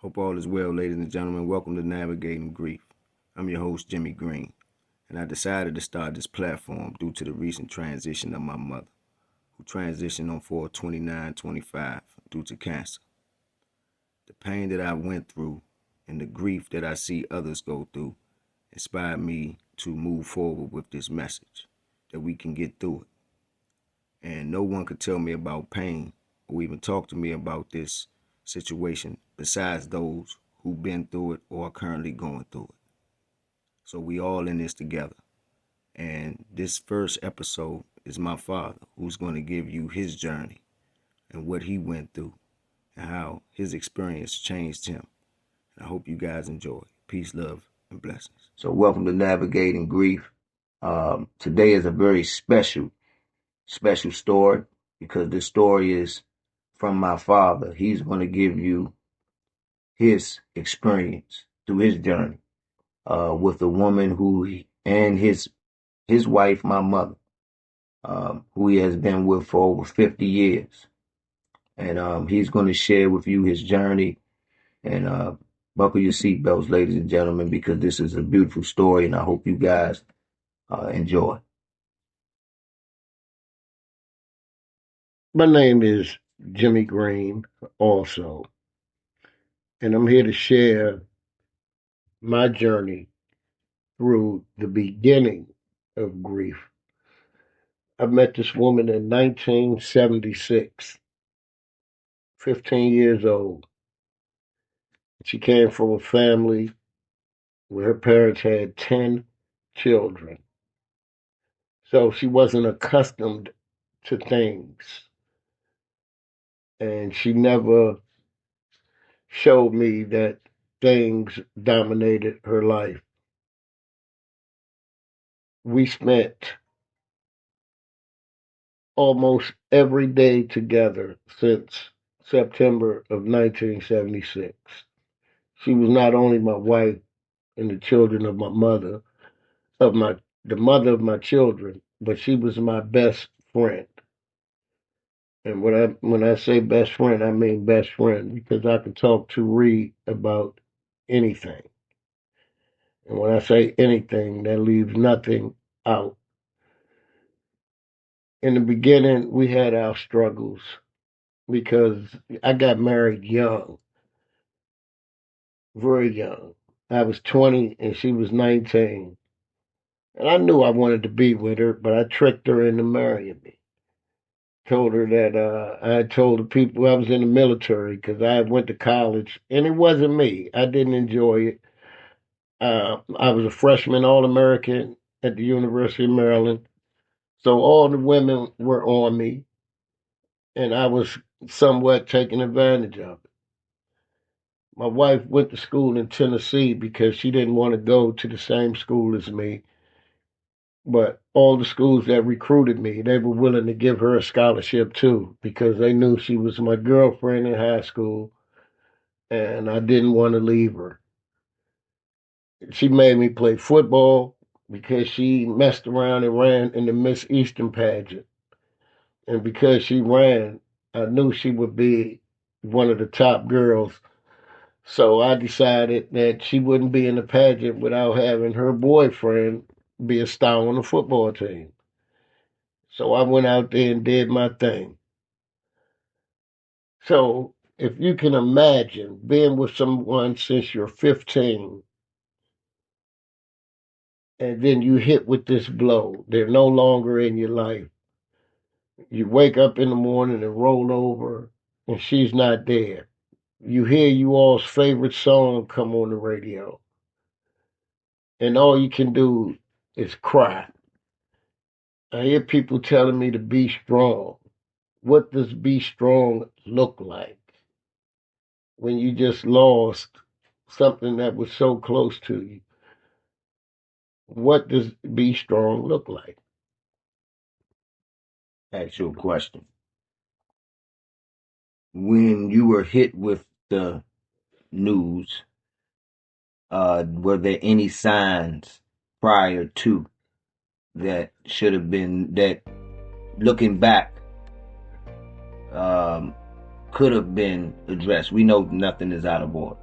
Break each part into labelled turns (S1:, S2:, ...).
S1: Hope all is well, ladies and gentlemen. Welcome to Navigating Grief. I'm your host, Jimmy Green, and I decided to start this platform due to the recent transition of my mother, who transitioned on 4/29/25 due to cancer. The pain that I went through and the grief that I see others go through inspired me to move forward with this message that we can get through it. And no one could tell me about pain or even talk to me about this situation besides those who've been through it or are currently going through it. So we all in this together. And this first episode is my father, who's going to give you his journey and what he went through and how his experience changed him. And I hope you guys enjoy. Peace, love, and blessings. So welcome to Navigating Grief. Today is a very special story because this story is from my father. He's going to give you his experience through his journey with a woman and his wife, my mother, who he has been with for over 50 years. And he's going to share with you his journey. And buckle your seatbelts, ladies and gentlemen, because this is a beautiful story, and I hope you guys enjoy.
S2: My name is Jimmy Green, also, and I'm here to share my journey through the beginning of grief. I met this woman in 1976, 15 years old. She came from a family where her parents had 10 children. So she wasn't accustomed to things. And she never showed me that things dominated her life. We spent almost every day together since September of 1976. She was not only my wife and the children of my mother, the mother of my children, but she was my best friend. And when I say best friend, I mean best friend because I could talk to Reed about anything. And when I say anything, that leaves nothing out. In the beginning, we had our struggles because I got married young, very young. I was 20 and she was 19. And I knew I wanted to be with her, but I tricked her into marrying me. Told her that I had told the people I was in the military because I went to college, and it wasn't me. I didn't enjoy it. I was a freshman All American at the University of Maryland. So all the women were on me, and I was somewhat taking advantage of it. My wife went to school in Tennessee because she didn't want to go to the same school as me. But all the schools that recruited me, they were willing to give her a scholarship too because they knew she was my girlfriend in high school and I didn't want to leave her. She made me play football because she messed around and ran in the Miss Eastern pageant. And because she ran, I knew she would be one of the top girls. So I decided that she wouldn't be in the pageant without having her boyfriend be a star on the football team. So I went out there and did my thing. So if you can imagine being with someone since you're 15 and then you hit with this blow, they're no longer in your life. You wake up in the morning and roll over and she's not there. You hear you all's favorite song come on the radio and all you can do is cry. I hear people telling me to be strong. What does be strong look like when you just lost something that was so close to you? What does be strong look like?
S1: Actual question. When you were hit with the news, were there any signs prior to that should have been, that looking back, um, could have been addressed? We know nothing is out of order.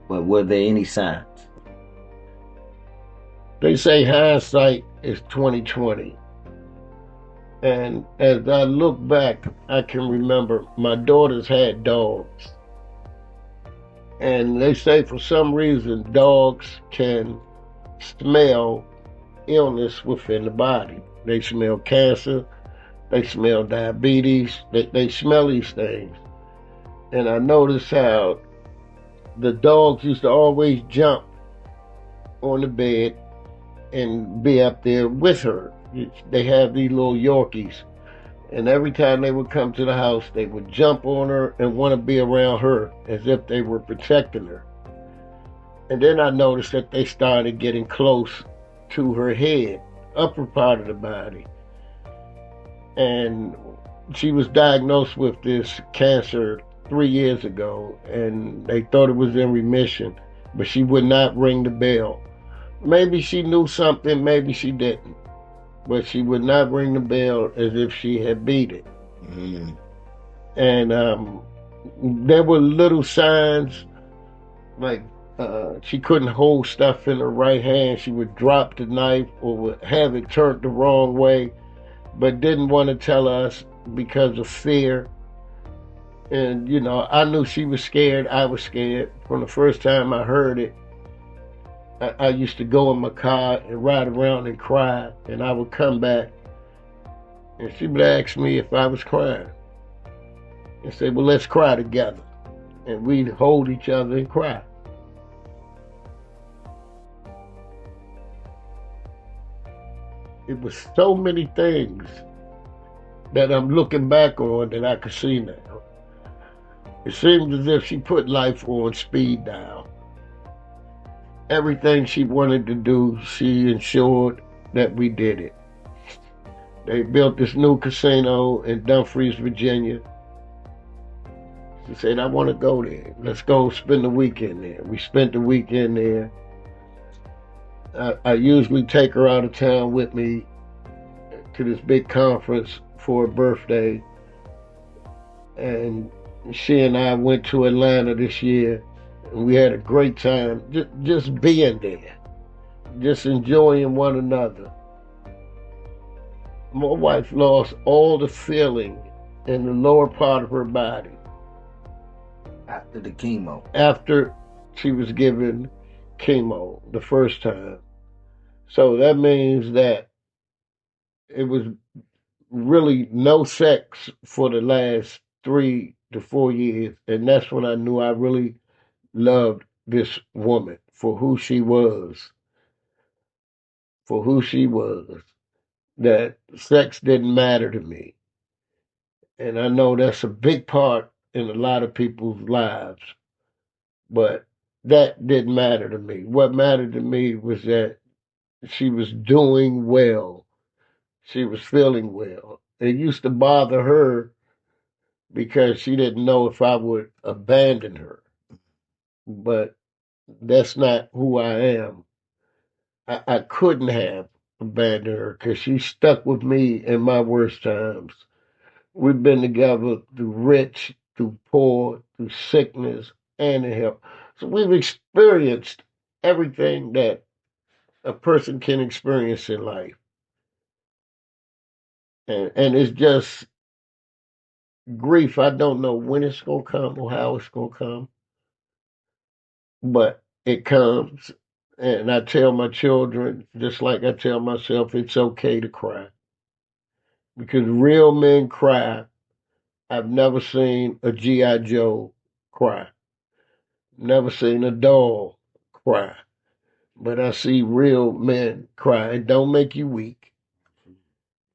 S3: But were there any signs?
S2: They say hindsight is 2020. And as I look back, I can remember my daughters had dogs. And they say for some reason dogs can smell illness within the body. They smell cancer, they smell diabetes, they smell these things. And I noticed how the dogs used to always jump on the bed and be up there with her. They have these little Yorkies. And every time they would come to the house, they would jump on her and want to be around her as if they were protecting her. And then I noticed that they started getting close to her head, upper part of the body. And she was diagnosed with this cancer 3 years ago, and they thought it was in remission, but she would not ring the bell. Maybe she knew something, maybe she didn't, but she would not ring the bell as if she had beat it.
S3: Mm.
S2: And there were little signs like she couldn't hold stuff in her right hand. She would drop the knife or would have it turned the wrong way, but didn't want to tell us because of fear. And, you know, I knew she was scared. I was scared. From the first time I heard it, I used to go in my car and ride around and cry. And I would come back and she would ask me if I was crying. And say, well, let's cry together. And we'd hold each other and cry. It was so many things that I'm looking back on that I could see now. It seems as if she put life on speed dial. Everything she wanted to do, she ensured that we did it. They built this new casino in Dumfries, Virginia. She said, I want to go there. Let's go spend the weekend there. We spent the weekend there. I usually take her out of town with me to this big conference for her birthday. And she and I went to Atlanta this year. And we had a great time just being there, just enjoying one another. My wife lost all the feeling in the lower part of her body
S3: After the chemo.
S2: after she was given chemo the first time. So that means that it was really no sex for the last 3 to 4 years. And that's when I knew I really loved this woman for who she was. For who she was. That sex didn't matter to me. And I know that's a big part in a lot of people's lives. But that didn't matter to me. What mattered to me was that she was doing well. She was feeling well. It used to bother her because she didn't know if I would abandon her. But that's not who I am. I couldn't have abandoned her because she stuck with me in my worst times. We've been together through rich, through poor, through sickness, and in health. So we've experienced everything that a person can experience in life. And it's just grief. I don't know when it's going to come or how it's going to come, but it comes. And I tell my children, just like I tell myself, it's okay to cry. Because real men cry. I've never seen a G.I. Joe cry. Never seen a doll cry. But I see real men cry. It don't make you weak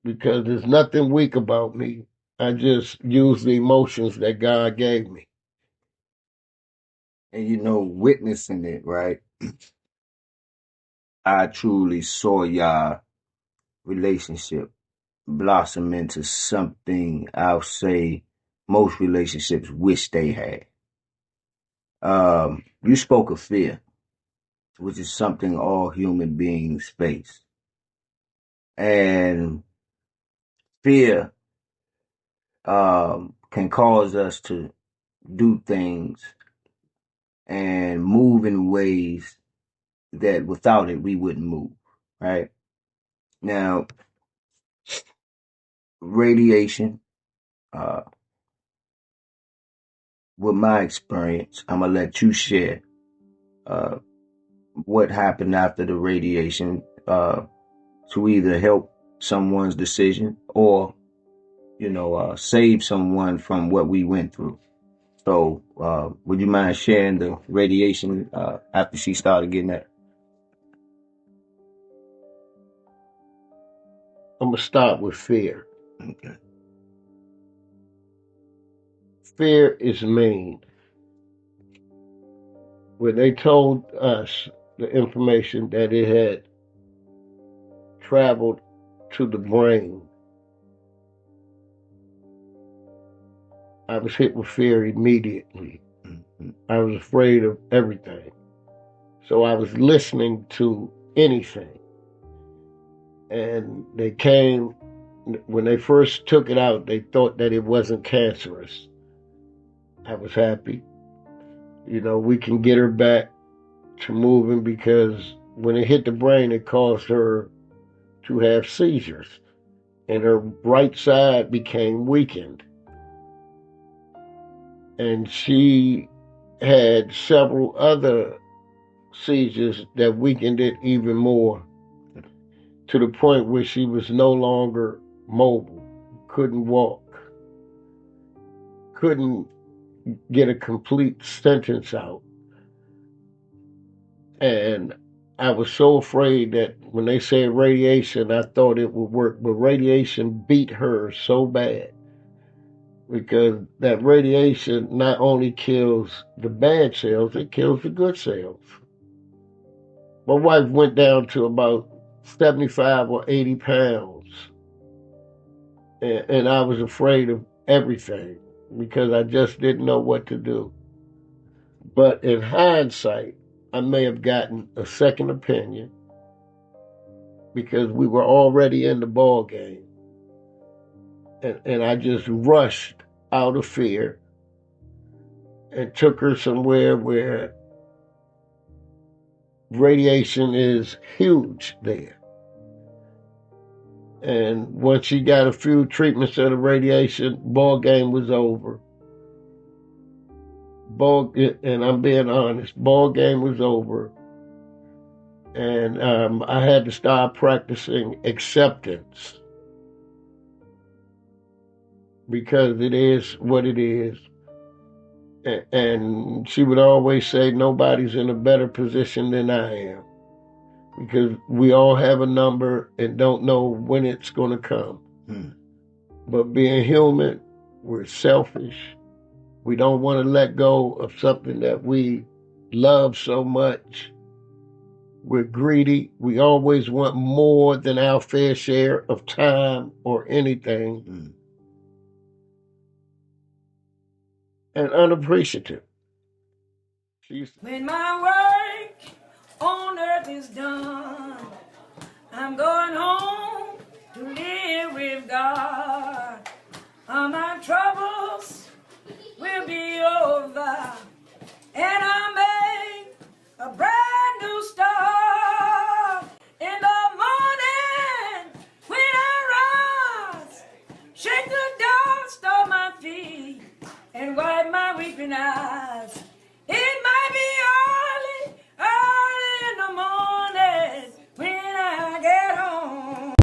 S2: because there's nothing weak about me. I just use the emotions that God gave me.
S3: And witnessing it, right? I truly saw y'all relationship blossom into something I'll say most relationships wish they had. You spoke of fear, which is something all human beings face. And fear can cause us to do things and move in ways that without it we wouldn't move, right? Now, radiation, uh, with my experience, I'm gonna let you share uh, what happened after the radiation to either help someone's decision or, save someone from what we went through. So, would you mind sharing the radiation after she started getting that?
S2: I'm going to start with fear.
S3: Okay.
S2: Fear is mean. When they told us the information that it had traveled to the brain, I was hit with fear immediately.
S3: Mm-hmm.
S2: I was afraid of everything. So I was listening to anything. And they came, when they first took it out, they thought that it wasn't cancerous. I was happy. We can get her back to moving because when it hit the brain, it caused her to have seizures. And her right side became weakened. And she had several other seizures that weakened it even more to the point where she was no longer mobile, couldn't walk, couldn't get a complete sentence out. And I was so afraid that when they said radiation, I thought it would work, but radiation beat her so bad because that radiation not only kills the bad cells, it kills the good cells. My wife went down to about 75 or 80 pounds, and I was afraid of everything because I just didn't know what to do. But in hindsight, I may have gotten a second opinion because we were already in the ball game. And I just rushed out of fear and took her somewhere where radiation is huge there. And once she got a few treatments of the radiation, ball game was over. And I'm being honest, ball game was over. And I had to start practicing acceptance because it is what it is. And she would always say, nobody's in a better position than I am because we all have a number and don't know when it's going to come. But being human, we're selfish. We don't want to let go of something that we love so much. We're greedy. We always want more than our fair share of time or anything. And unappreciative.
S4: When my work on earth is done, I'm going home to live with God. All my troubles will be over, and I'll make a brand new start. In the morning when I rise, shake the dust off my feet and wipe my weeping eyes.